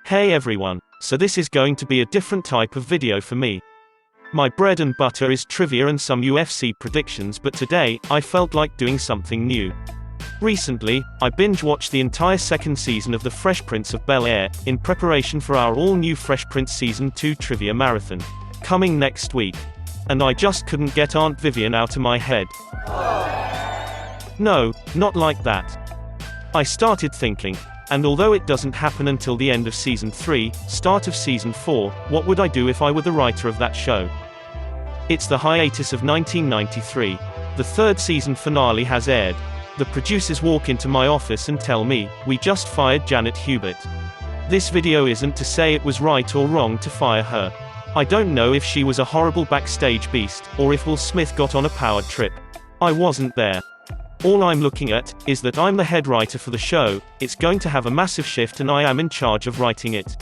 Hey everyone, so this is going to be a different type of video for me. My bread and butter is trivia and some UFC predictions, but today, I felt like doing something new. Recently, I binge-watched the entire second season of The Fresh Prince of Bel-Air, in preparation for our all-new Fresh Prince Season 2 Trivia Marathon, coming next week. And I just couldn't get Aunt Vivian out of my head. No, not like that. I started thinking, and although it doesn't happen until the end of Season 3, start of Season 4, what would I do if I were the writer of that show? It's the hiatus of 1993. The third season finale has aired. The producers walk into my office and tell me, we just fired Janet Hubert. This video isn't to say it was right or wrong to fire her. I don't know if she was a horrible backstage beast, or if Will Smith got on a power trip. I wasn't there. All I'm looking at, is that I'm the head writer for the show, it's going to have a massive shift and I am in charge of writing it.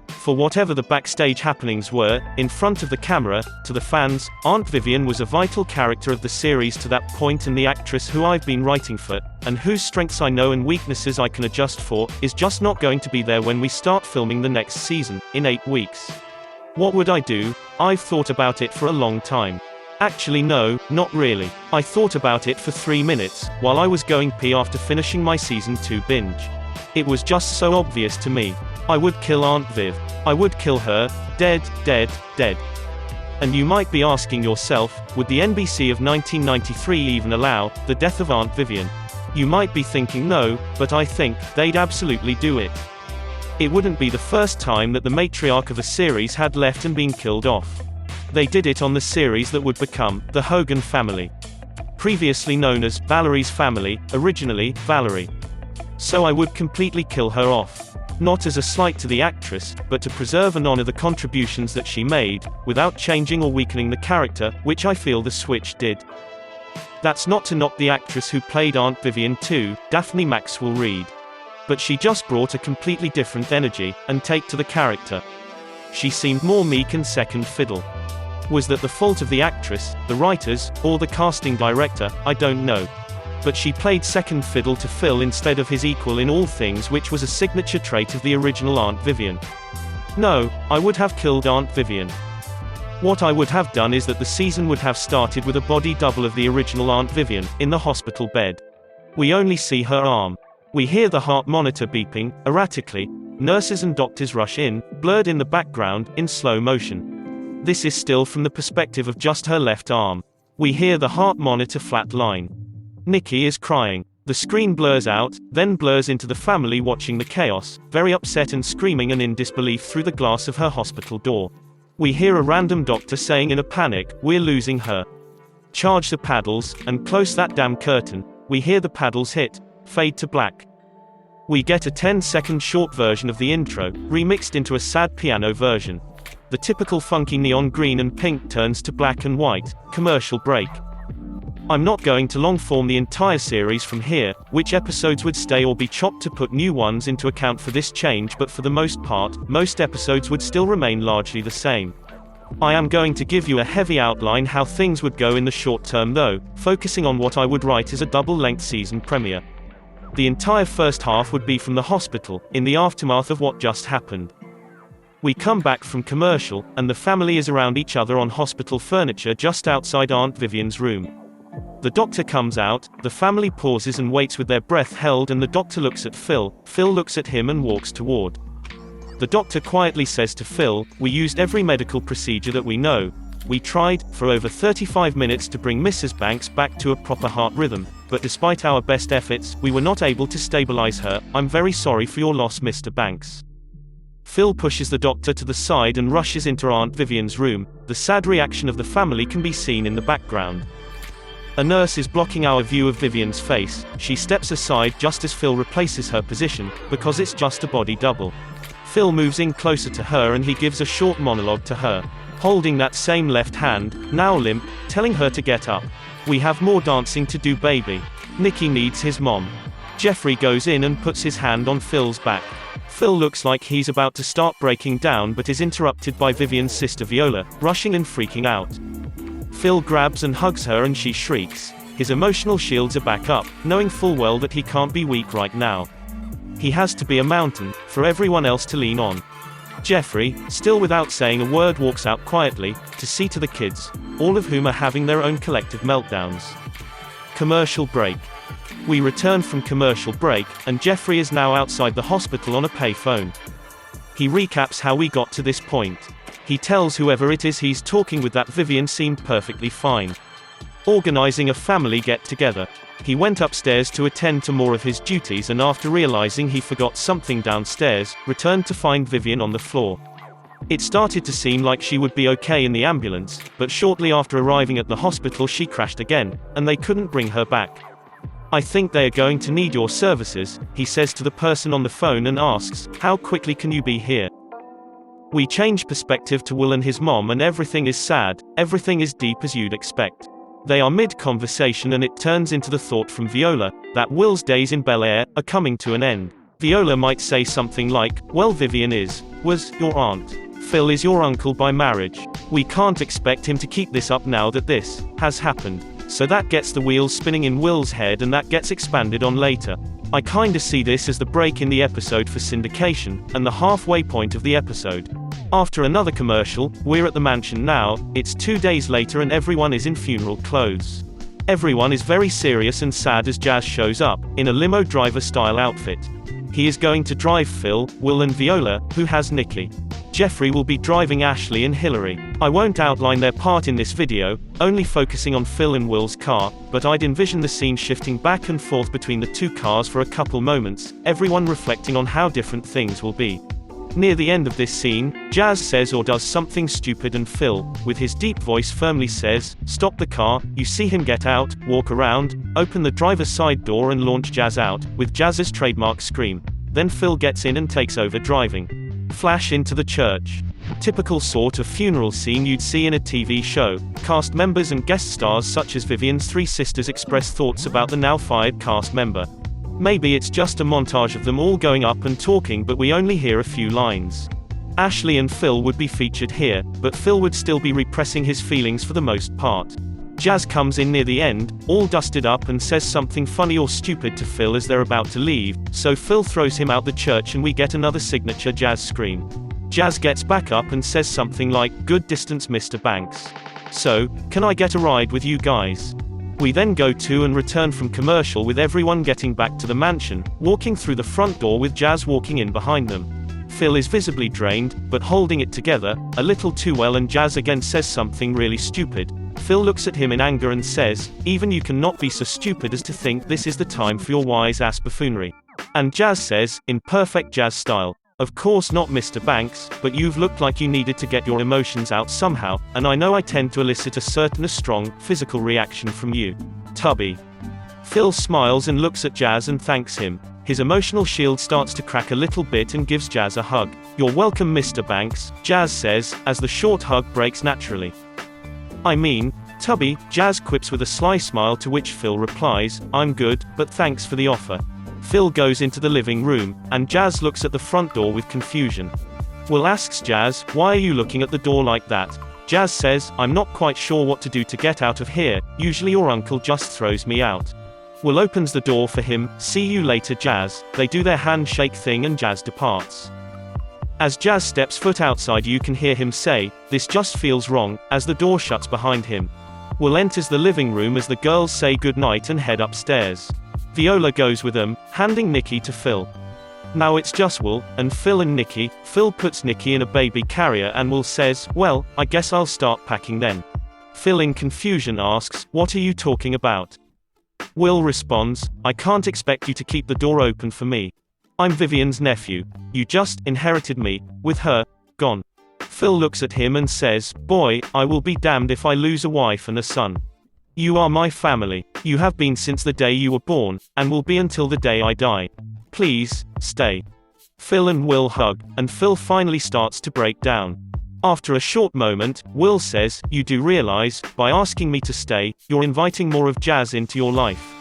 For whatever the backstage happenings were, in front of the camera, to the fans, Aunt Vivian was a vital character of the series to that point, and the actress who I've been writing for, and whose strengths I know and weaknesses I can adjust for, is just not going to be there when we start filming the next season, in 8 weeks. What would I do? I've thought about it for a long time. Actually no, not really. I thought about it for 3 minutes, while I was going pee after finishing my Season 2 binge. It was just so obvious to me. I would kill Aunt Viv. I would kill her. Dead, dead, dead. And you might be asking yourself, would the NBC of 1993 even allow the death of Aunt Vivian? You might be thinking no, but I think they'd absolutely do it. It wouldn't be the first time that the matriarch of a series had left and been killed off. They did it on the series that would become the Hogan family. Previously known as Valerie's family, originally Valerie. So I would completely kill her off. Not as a slight to the actress, but to preserve and honor the contributions that she made, without changing or weakening the character, which I feel The Switch did. That's not to knock the actress who played Aunt Vivian too, Daphne Maxwell Reid. But she just brought a completely different energy and take to the character. She seemed more meek and second fiddle. Was that the fault of the actress, the writers, or the casting director? I don't know. But she played second fiddle to Phil instead of his equal in all things, which was a signature trait of the original Aunt Vivian. No, I would have killed Aunt Vivian. What I would have done is that the season would have started with a body double of the original Aunt Vivian, in the hospital bed. We only see her arm. We hear the heart monitor beeping, erratically. Nurses and doctors rush in, blurred in the background, in slow motion. This is still from the perspective of just her left arm. We hear the heart monitor flatline. Nikki is crying. The screen blurs out, then blurs into the family watching the chaos, very upset and screaming and in disbelief through the glass of her hospital door. We hear a random doctor saying in a panic, "We're losing her. Charge the paddles, and close that damn curtain." We hear the paddles hit, fade to black. We get a 10-second short version of the intro, remixed into a sad piano version. The typical funky neon green and pink turns to black and white. Commercial break. I'm not going to long-form the entire series from here, which episodes would stay or be chopped to put new ones into account for this change, but for the most part, most episodes would still remain largely the same. I am going to give you a heavy outline how things would go in the short term though, focusing on what I would write as a double-length season premiere. The entire first half would be from the hospital, in the aftermath of what just happened. We come back from commercial, and the family is around each other on hospital furniture just outside Aunt Vivian's room. The doctor comes out, the family pauses and waits with their breath held, and the doctor looks at Phil, Phil looks at him and walks toward. The doctor quietly says to Phil, "We used every medical procedure that we know. We tried, for over 35 minutes to bring Mrs. Banks back to a proper heart rhythm, but despite our best efforts, we were not able to stabilize her. I'm very sorry for your loss, Mr. Banks." Phil pushes the doctor to the side and rushes into Aunt Vivian's room. The sad reaction of the family can be seen in the background. A nurse is blocking our view of Vivian's face. She steps aside just as Phil replaces her position, because it's just a body double. Phil moves in closer to her and he gives a short monologue to her, holding that same left hand, now limp, telling her to get up. "We have more dancing to do, baby. Nicky needs his mom." Jeffrey goes in and puts his hand on Phil's back. Phil looks like he's about to start breaking down but is interrupted by Vivian's sister Viola, rushing and freaking out. Phil grabs and hugs her and she shrieks. His emotional shields are back up, knowing full well that he can't be weak right now. He has to be a mountain, for everyone else to lean on. Jeffrey, still without saying a word, walks out quietly, to see to the kids, all of whom are having their own collective meltdowns. Commercial break. We return from commercial break, and Jeffrey is now outside the hospital on a pay phone. He recaps how we got to this point. He tells whoever it is he's talking with that Vivian seemed perfectly fine. Organizing a family get-together. He went upstairs to attend to more of his duties, and after realizing he forgot something downstairs, returned to find Vivian on the floor. It started to seem like she would be okay in the ambulance, but shortly after arriving at the hospital she crashed again, and they couldn't bring her back. I think they are going to need your services, he says to the person on the phone and asks, how quickly can you be here? We change perspective to Will and his mom, and everything is sad, everything is deep as you'd expect. They are mid-conversation and it turns into the thought from Viola, that Will's days in Bel Air are coming to an end. Viola might say something like, well, Vivian was your aunt. Phil is your uncle by marriage. We can't expect him to keep this up now that this has happened. So that gets the wheels spinning in Will's head, and that gets expanded on later. I kinda see this as the break in the episode for syndication, and the halfway point of the episode. After another commercial, we're at the mansion now, it's 2 days later and everyone is in funeral clothes. Everyone is very serious and sad as Jazz shows up, in a limo driver style outfit. He is going to drive Phil, Will and Viola, who has Nikki. Jeffrey will be driving Ashley and Hillary. I won't outline their part in this video, only focusing on Phil and Will's car, but I'd envision the scene shifting back and forth between the two cars for a couple moments, everyone reflecting on how different things will be. Near the end of this scene, Jazz says or does something stupid and Phil, with his deep voice firmly says, stop the car. You see him get out, walk around, open the driver's side door and launch Jazz out, with Jazz's trademark scream. Then Phil gets in and takes over driving. Flash into the church. Typical sort of funeral scene you'd see in a TV show. Cast members and guest stars such as Vivian's three sisters express thoughts about the now fired cast member. Maybe it's just a montage of them all going up and talking, but we only hear a few lines. Ashley and Phil would be featured here, but Phil would still be repressing his feelings for the most part. Jazz comes in near the end, all dusted up, and says something funny or stupid to Phil as they're about to leave, so Phil throws him out the church and we get another signature Jazz scream. Jazz gets back up and says something like, good distance Mr. Banks. So, can I get a ride with you guys? We then go to and return from commercial with everyone getting back to the mansion, walking through the front door with Jazz walking in behind them. Phil is visibly drained, but holding it together, a little too well, and Jazz again says something really stupid. Phil looks at him in anger and says, even you cannot be so stupid as to think this is the time for your wise-ass buffoonery. And Jazz says, in perfect Jazz style, of course not Mr. Banks, but you've looked like you needed to get your emotions out somehow, and I know I tend to elicit a strong, physical reaction from you. Tubby. Phil smiles and looks at Jazz and thanks him. His emotional shield starts to crack a little bit and gives Jazz a hug. You're welcome Mr. Banks, Jazz says, as the short hug breaks naturally. I mean, Tubby, Jazz quips with a sly smile, to which Phil replies, I'm good, but thanks for the offer. Phil goes into the living room, and Jazz looks at the front door with confusion. Will asks Jazz, why are you looking at the door like that? Jazz says, I'm not quite sure what to do to get out of here, usually your uncle just throws me out. Will opens the door for him, see you later Jazz, they do their handshake thing and Jazz departs. As Jazz steps foot outside you can hear him say, this just feels wrong, as the door shuts behind him. Will enters the living room as the girls say goodnight and head upstairs. Viola goes with them, handing Nikki to Phil. Now it's just Will, and Phil and Nikki. Phil puts Nikki in a baby carrier and Will says, well, I guess I'll start packing then. Phil in confusion asks, what are you talking about? Will responds, I can't expect you to keep the door open for me. I'm Vivian's nephew. You just inherited me, with her gone. Phil looks at him and says, boy, I will be damned if I lose a wife and a son. You are my family. You have been since the day you were born, and will be until the day I die. Please, stay. Phil and Will hug, and Phil finally starts to break down. After a short moment, Will says, you do realize, by asking me to stay, you're inviting more of Jazz into your life.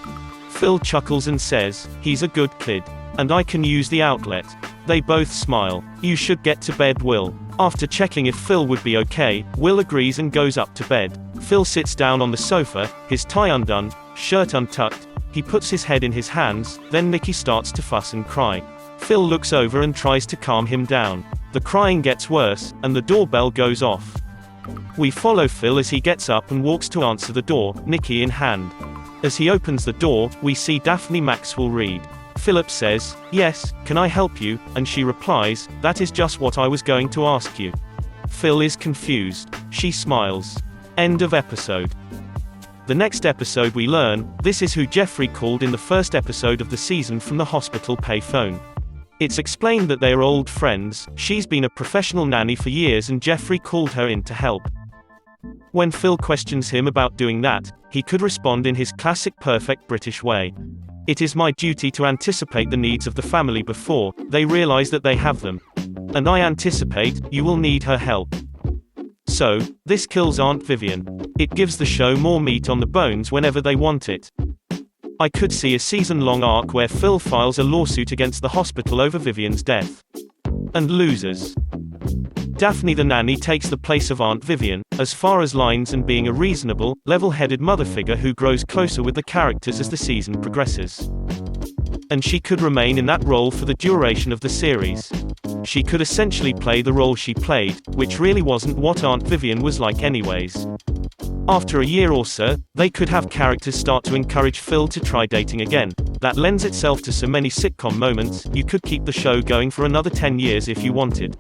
Phil chuckles and says, he's a good kid. And I can use the outlet. They both smile. You should get to bed, Will. After checking if Phil would be okay, Will agrees and goes up to bed. Phil sits down on the sofa, his tie undone, shirt untucked. He puts his head in his hands, then Nikki starts to fuss and cry. Phil looks over and tries to calm him down. The crying gets worse, and the doorbell goes off. We follow Phil as he gets up and walks to answer the door, Nikki in hand. As he opens the door, we see Daphne Maxwell Reid. Philip says, "Yes, can I help you?" and she replies, "That is just what I was going to ask you." Phil is confused. She smiles. End of episode. The next episode we learn, this is who Jeffrey called in the first episode of the season from the hospital pay phone. It's explained that they are old friends, she's been a professional nanny for years and Jeffrey called her in to help. When Phil questions him about doing that, he could respond in his classic perfect British way. "It is my duty to anticipate the needs of the family before they realize that they have them. And I anticipate you will need her help." So, this kills Aunt Vivian. It gives the show more meat on the bones whenever they want it. I could see a season-long arc where Phil files a lawsuit against the hospital over Vivian's death. And loses. Daphne the nanny takes the place of Aunt Vivian, as far as lines and being a reasonable, level-headed mother figure who grows closer with the characters as the season progresses. And she could remain in that role for the duration of the series. She could essentially play the role she played, which really wasn't what Aunt Vivian was like anyways. After a year or so, they could have characters start to encourage Phil to try dating again. That lends itself to so many sitcom moments. You could keep the show going for another 10 years if you wanted.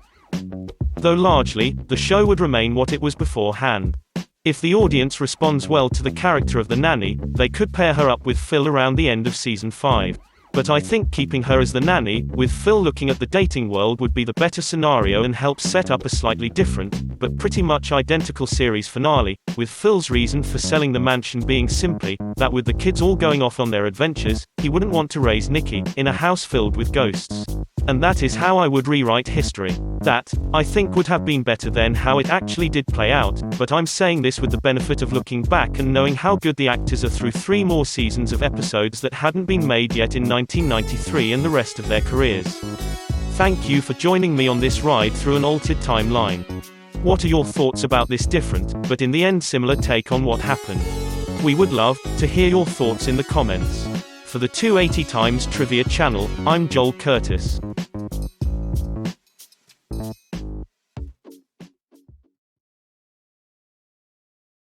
Though largely, the show would remain what it was beforehand. If the audience responds well to the character of the nanny, they could pair her up with Phil around the end of season 5. But I think keeping her as the nanny, with Phil looking at the dating world would be the better scenario and helps set up a slightly different, but pretty much identical series finale, with Phil's reason for selling the mansion being simply, that with the kids all going off on their adventures, he wouldn't want to raise Nikki, in a house filled with ghosts. And that is how I would rewrite history. That, I think would have been better than how it actually did play out, but I'm saying this with the benefit of looking back and knowing how good the actors are through 3 more seasons of episodes that hadn't been made yet in 1993 and the rest of their careers. Thank you for joining me on this ride through an altered timeline. What are your thoughts about this different, but in the end similar take on what happened? We would love to hear your thoughts in the comments. For the 280 Times Trivia channel, I'm Joel Curtis.